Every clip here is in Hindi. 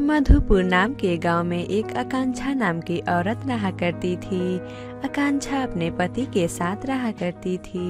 मधुपुर नाम के गांव में एक आकांक्षा नाम की औरत रहा करती थी। आकांक्षा अपने पति के साथ रहा करती थी।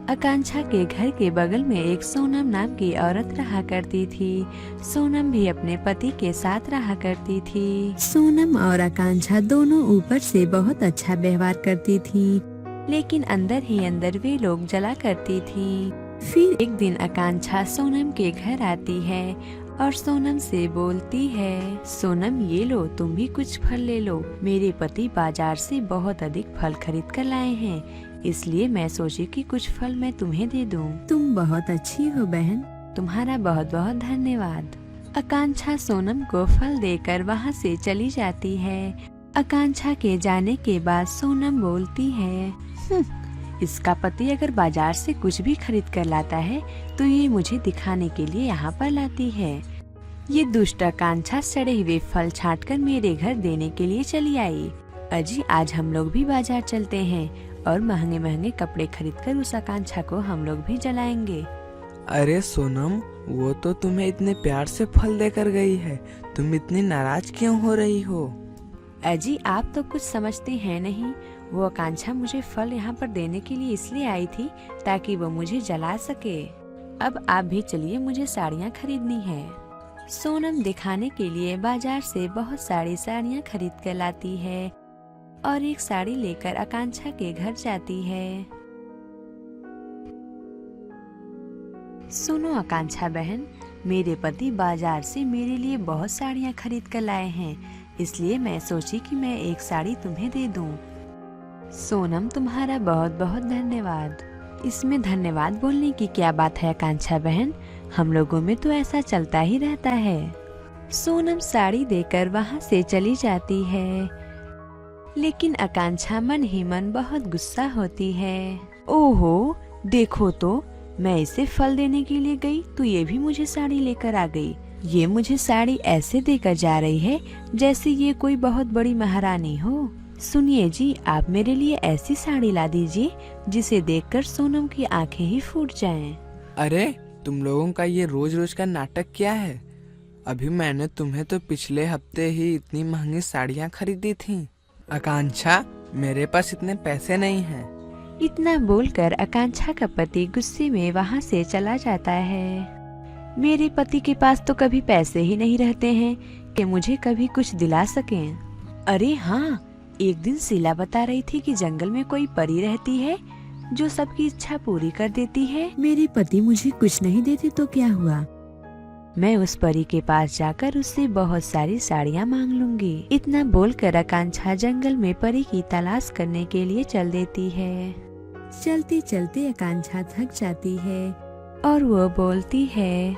आकांक्षा के घर के बगल में एक सोनम नाम की औरत रहा करती थी। सोनम भी अपने पति के साथ रहा करती थी। सोनम और आकांक्षा दोनों ऊपर से बहुत अच्छा व्यवहार करती थी, लेकिन अंदर ही अंदर वे लोग जला करती थी। फिर एक दिन आकांक्षा सोनम के घर आती है और सोनम से बोलती है, सोनम ये लो, तुम भी कुछ फल ले लो। मेरे पति बाजार से बहुत अधिक फल खरीद कर लाए हैं, इसलिए मैं सोची कि कुछ फल मैं तुम्हें दे दूं। तुम बहुत अच्छी हो बहन, तुम्हारा बहुत बहुत धन्यवाद। आकांक्षा सोनम को फल देकर वहाँ से चली जाती है। आकांक्षा के जाने के बाद सोनम बोलती है, इसका पति अगर बाजार से कुछ भी खरीद कर लाता है तो ये मुझे दिखाने के लिए यहाँ पर लाती है। ये दुष्ट आकांक्षा सड़े हुए फल छांटकर मेरे घर देने के लिए चली आई। अजी आज हम लोग भी बाजार चलते हैं और महंगे महंगे कपड़े खरीदकर उस आकांक्षा को हम लोग भी जलाएंगे। अरे सोनम, वो तो तुम्हें इतने प्यार से फल देकर गई है, तुम इतनी नाराज क्यों हो रही हो? अजी आप तो कुछ समझते हैं नहीं। वो आकांक्षा मुझे फल यहाँ पर देने के लिए इसलिए आई थी ताकि वो मुझे जला सके। अब आप भी चलिए, मुझे साड़ियाँ खरीदनी है। सोनम दिखाने के लिए बाजार से बहुत सारी साड़ियाँ खरीद कर लाती है और एक साड़ी लेकर आकांक्षा के घर जाती है। सुनो आकांक्षा बहन, मेरे पति बाजार से मेरे लिए बहुत साड़ियाँ खरीद कर लाए हैं, इसलिए मैं सोची कि मैं एक साड़ी तुम्हें दे दूं। सोनम तुम्हारा बहुत बहुत धन्यवाद। इसमें धन्यवाद बोलने की क्या बात है आकांक्षा बहन, हम लोगों में तो ऐसा चलता ही रहता है। सोनम साड़ी देकर वहाँ से चली जाती है, लेकिन आकांक्षा मन ही मन बहुत गुस्सा होती है। ओहो देखो तो, मैं इसे फल देने के लिए गई तो ये भी मुझे साड़ी लेकर आ गई। ये मुझे साड़ी ऐसे देकर जा रही है जैसे ये कोई बहुत बड़ी महारानी हो। सुनिए जी, आप मेरे लिए ऐसी साड़ी ला दीजिए जिसे देखकर सोनम की आंखें ही फूट जाएं। अरे तुम लोगों का ये रोज रोज का नाटक क्या है? अभी मैंने तुम्हें तो पिछले हफ्ते ही इतनी महंगी साड़ियाँ खरीदी थी। आकांक्षा, मेरे पास इतने पैसे नहीं हैं। इतना बोलकर आकांक्षा का पति गुस्से में वहाँ से चला जाता है। मेरे पति के पास तो कभी पैसे ही नहीं रहते हैं कि मुझे कभी कुछ दिला सकें। अरे हाँ, एक दिन शीला बता रही थी कि जंगल में कोई परी रहती है जो सबकी इच्छा पूरी कर देती है। मेरे पति मुझे कुछ नहीं देते तो क्या हुआ, मैं उस परी के पास जाकर उससे बहुत सारी साड़ियाँ मांग लूंगी। इतना बोलकर आकांक्षा जंगल में परी की तलाश करने के लिए चल देती है। चलते चलते आकांक्षा थक जाती है और वो बोलती है,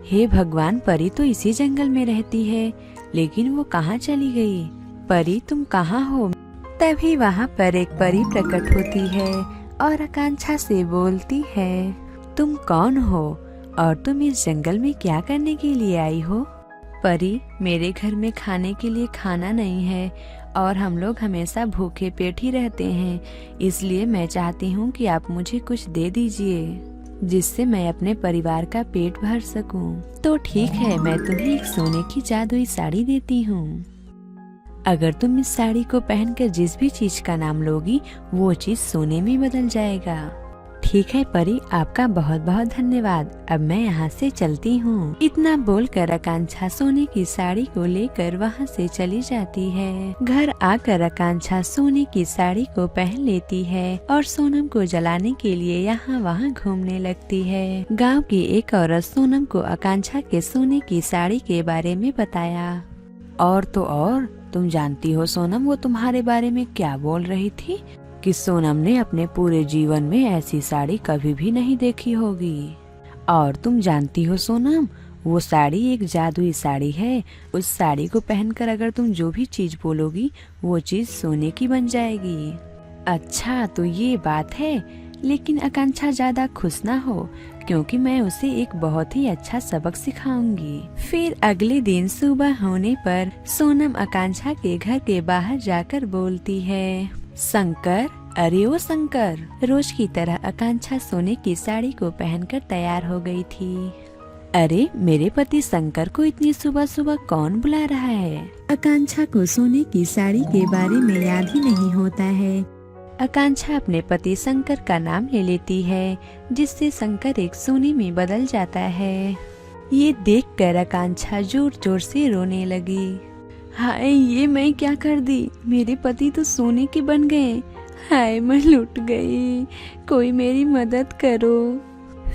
हे भगवान, परी तो इसी जंगल में रहती है, लेकिन वो कहाँ चली गई? परी तुम कहाँ हो? तभी वहाँ पर एक परी प्रकट होती है और आकांक्षा से बोलती है, तुम कौन हो और तुम इस जंगल में क्या करने के लिए आई हो? परी, मेरे घर में खाने के लिए खाना नहीं है और हम लोग हमेशा भूखे पेट ही रहते हैं, इसलिए मैं चाहती हूँ कि आप मुझे कुछ दे दीजिए जिससे मैं अपने परिवार का पेट भर सकूं। तो ठीक है, मैं तुम्हें एक सोने की जादुई साड़ी देती हूँ। अगर तुम इस साड़ी को पहनकर जिस भी चीज का नाम लोगी वो चीज सोने में बदल जाएगा। ठीक है परी, आपका बहुत बहुत धन्यवाद। अब मैं यहाँ से चलती हूँ। इतना बोलकर आकांक्षा सोने की साड़ी को लेकर वहाँ से चली जाती है। घर आकर आकांक्षा सोने की साड़ी को पहन लेती है और सोनम को जलाने के लिए यहाँ वहाँ घूमने लगती है। गाँव की एक औरत सोनम को आकांक्षा के सोने की साड़ी के बारे में बताया। और तो और, तुम जानती हो सोनम, वो तुम्हारे बारे में क्या बोल रही थी कि सोनम ने अपने पूरे जीवन में ऐसी साड़ी कभी भी नहीं देखी होगी। और तुम जानती हो सोनम, वो साड़ी एक जादुई साड़ी है। उस साड़ी को पहनकर अगर तुम जो भी चीज बोलोगी वो चीज सोने की बन जाएगी। अच्छा तो ये बात है, लेकिन आकांक्षा ज्यादा खुश ना हो क्योंकि मैं उसे एक बहुत ही अच्छा सबक सिखाऊंगी। फिर अगले दिन सुबह होने पर सोनम आकांक्षा के घर के बाहर जाकर बोलती है, शंकर, अरे ओ शंकर। रोज की तरह आकांक्षा सोने की साड़ी को पहनकर तैयार हो गई थी। अरे मेरे पति शंकर को इतनी सुबह सुबह कौन बुला रहा है? आकांक्षा को सोने की साड़ी के बारे में याद ही नहीं होता है। आकांक्षा अपने पति शंकर का नाम ले लेती है, जिससे शंकर एक सोने में बदल जाता है। ये देखकर आकांक्षा जोर जोर से रोने लगी। हाय, ये मैं क्या कर दी? मेरे पति तो सोने के बन गए। हाय, मैं लुट गई, कोई मेरी मदद करो।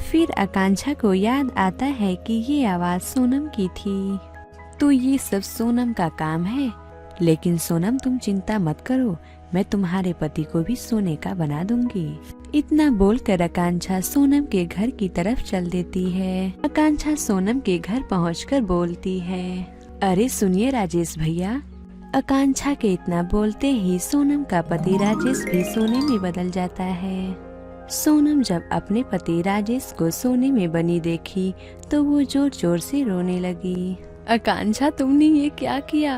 फिर आकांक्षा को याद आता है कि ये आवाज सोनम की थी। तो ये सब सोनम का काम है। लेकिन सोनम, तुम चिंता मत करो, मैं तुम्हारे पति को भी सोने का बना दूंगी। इतना बोलकर आकांक्षा सोनम के घर की तरफ चल देती है। आकांक्षा सोनम के घर पहुंचकर बोलती है, अरे सुनिए राजेश भैया। आकांक्षा के इतना बोलते ही सोनम का पति राजेश भी सोने में बदल जाता है। सोनम जब अपने पति राजेश को सोने में बनी देखी तो वो जोर जोर से रोने लगी। आकांक्षा, तुमने ये क्या किया?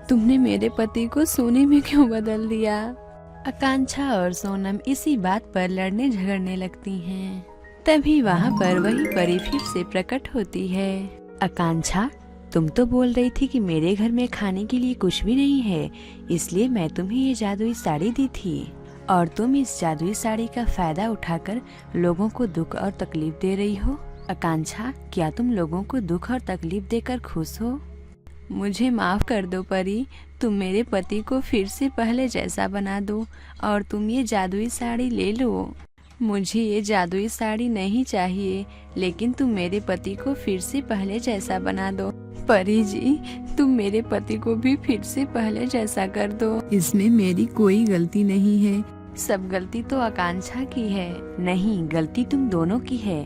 तुमने मेरे पति को सोने में क्यों बदल दिया? आकांक्षा और सोनम इसी बात पर लड़ने झगड़ने लगती हैं। तभी वहाँ पर वही परी फिर से प्रकट होती है। आकांक्षा, तुम तो बोल रही थी कि मेरे घर में खाने के लिए कुछ भी नहीं है, इसलिए मैं तुम्हें ये जादुई साड़ी दी थी और तुम इस जादुई साड़ी का फायदा उठाकर लोगों को दुख और तकलीफ दे रही हो। आकांक्षा, क्या तुम लोगों को दुख और तकलीफ देकर खुश हो? मुझे माफ कर दो परी, तुम मेरे पति को फिर से पहले जैसा बना दो और तुम ये जादुई साड़ी ले लो। मुझे ये जादुई साड़ी नहीं चाहिए, लेकिन तुम मेरे पति को फिर से पहले जैसा बना दो। परी जी, तुम मेरे पति को भी फिर से पहले जैसा कर दो। इसमें मेरी कोई गलती नहीं है। सब गलती तो आकांक्षा की है। नहीं, गलती तुम दोनों की है।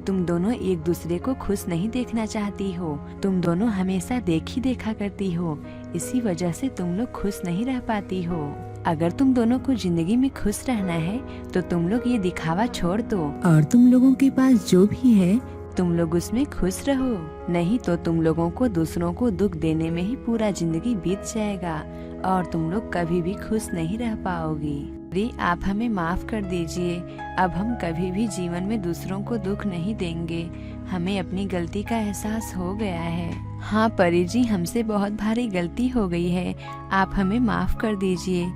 तुम दोनों एक दूसरे को खुश नहीं देखना चाहती हो। तुम दोनों हमेशा देखी देखा करती हो, इसी वजह से तुम लोग खुश नहीं रह पाती हो। अगर तुम दोनों को जिंदगी में खुश रहना है तो तुम लोग ये दिखावा छोड़ दो और तुम लोगों के पास जो भी है तुम लोग उसमें खुश रहो। नहीं तो तुम लोगों को दूसरों को दुख देने में ही पूरा जिंदगी बीत जाएगा और तुम लोग कभी भी खुश नहीं रह पाओगी। परी, आप हमें माफ कर दीजिए। अब हम कभी भी जीवन में दूसरों को दुख नहीं देंगे। हमें अपनी गलती का एहसास हो गया है। हाँ परी जी, हमसे बहुत भारी गलती हो गई है, आप हमें माफ कर दीजिए।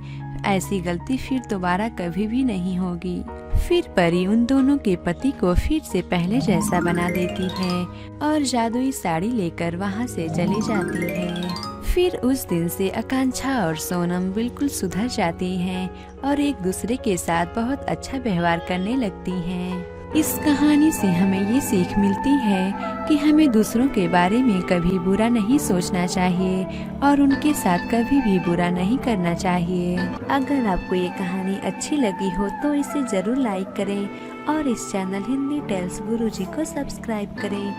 ऐसी गलती फिर दोबारा कभी भी नहीं होगी। फिर परी उन दोनों के पति को फिर से पहले जैसा बना देती है और जादुई साड़ी लेकर वहाँ से चली जाती है। फिर उस दिन से आकांक्षा और सोनम बिल्कुल सुधर जाती हैं और एक दूसरे के साथ बहुत अच्छा व्यवहार करने लगती हैं। इस कहानी से हमें ये सीख मिलती है कि हमें दूसरों के बारे में कभी बुरा नहीं सोचना चाहिए और उनके साथ कभी भी बुरा नहीं करना चाहिए। अगर आपको ये कहानी अच्छी लगी हो तो इसे जरूर लाइक करें और इस चैनल हिंदी टेल्स गुरुजी को सब्सक्राइब करें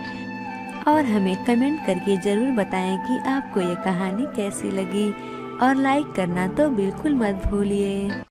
और हमें कमेंट करके जरूर बताएं कि आपको ये कहानी कैसी लगी और लाइक करना तो बिल्कुल मत भूलिए।